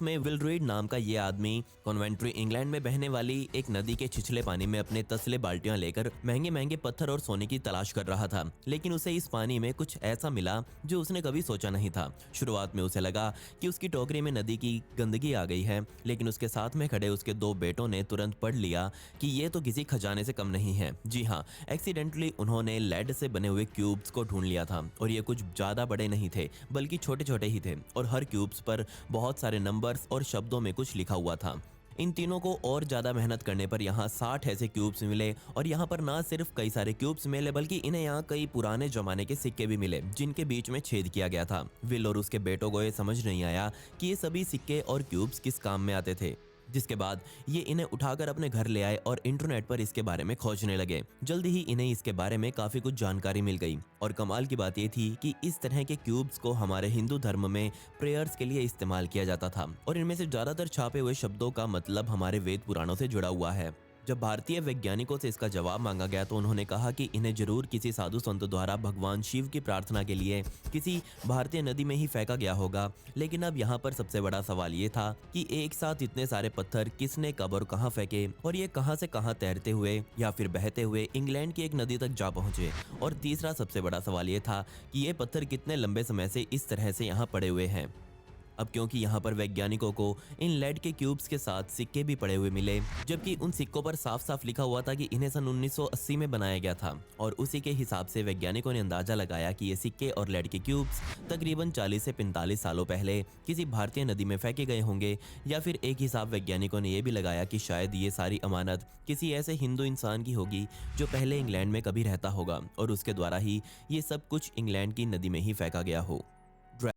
में विलरोइड नाम का ये आदमी कॉन्वेंट्री इंग्लैंड में बहने वाली एक नदी के छिछले पानी में अपने तसले बाल्टियां लेकर महंगे महंगे पत्थर और सोने की तलाश कर रहा था। लेकिन उसे इस पानी में कुछ ऐसा मिला जो उसने कभी सोचा नहीं था। शुरुआत में उसे लगा कि उसकी टोकरी में नदी की गंदगी आ गई है, लेकिन उसके साथ में खड़े उसके दो बेटों ने तुरंत पढ़ लिया कि ये तो किसी खजाने से कम नहीं है। जी हाँ, एक्सीडेंटली उन्होंने लेड से बने हुए क्यूब्स को ढूंढ लिया था और ये कुछ ज्यादा बड़े नहीं थे, बल्कि छोटे छोटे ही थे और हर क्यूब्स पर बहुत सारे नंबर्स और शब्दों में कुछ लिखा हुआ था। इन तीनों को और ज्यादा मेहनत करने पर यहाँ 60 ऐसे क्यूब्स मिले और यहाँ पर ना सिर्फ कई सारे क्यूब्स मिले, बल्कि इन्हें यहाँ कई पुराने जमाने के सिक्के भी मिले जिनके बीच में छेद किया गया था। विल और उसके बेटों को ये समझ नहीं आया कि ये सभी सिक्के और क्यूब्स किस काम में आते थे, जिसके बाद ये इन्हें उठाकर अपने घर ले आए और इंटरनेट पर इसके बारे में खोजने लगे। जल्दी ही इन्हें इसके बारे में काफी कुछ जानकारी मिल गई और कमाल की बात ये थी कि इस तरह के क्यूब्स को हमारे हिंदू धर्म में प्रेयर्स के लिए इस्तेमाल किया जाता था और इनमें से ज्यादातर छापे हुए शब्दों का मतलब हमारे वेद पुराणों से जुड़ा हुआ है। जब भारतीय वैज्ञानिकों से इसका जवाब मांगा गया तो उन्होंने कहा कि इन्हें जरूर किसी साधु संत द्वारा भगवान शिव की प्रार्थना के लिए किसी भारतीय नदी में ही फेंका गया होगा। लेकिन अब यहाँ पर सबसे बड़ा सवाल ये था कि एक साथ इतने सारे पत्थर किसने कब और कहाँ फेंके और ये कहाँ से कहाँ तैरते हुए या फिर बहते हुए इंग्लैंड की एक नदी तक जा पहुंचे। और तीसरा सबसे बड़ा सवाल ये था कि ये पत्थर कितने लंबे समय से इस तरह से यहाँ पड़े हुए हैं। अब क्योंकि यहाँ पर वैज्ञानिकों को इन लेड के क्यूब्स के साथ सिक्के भी पड़े हुए मिले, जबकि उन सिक्कों पर साफ साफ लिखा हुआ था कि इन्हें सन 1980 में बनाया गया था और उसी के हिसाब से वैज्ञानिकों ने अंदाजा लगाया कि ये सिक्के और लेड के क्यूब्स तकरीबन 40 से 45 सालों पहले किसी भारतीय नदी में फेंके गए होंगे। या फिर एक हिसाब वैज्ञानिकों ने यह भी लगाया कि शायद ये सारी अमानत किसी ऐसे हिंदू इंसान की होगी जो पहले इंग्लैंड में कभी रहता होगा और उसके द्वारा ही ये सब कुछ इंग्लैंड की नदी में ही फेंका गया हो।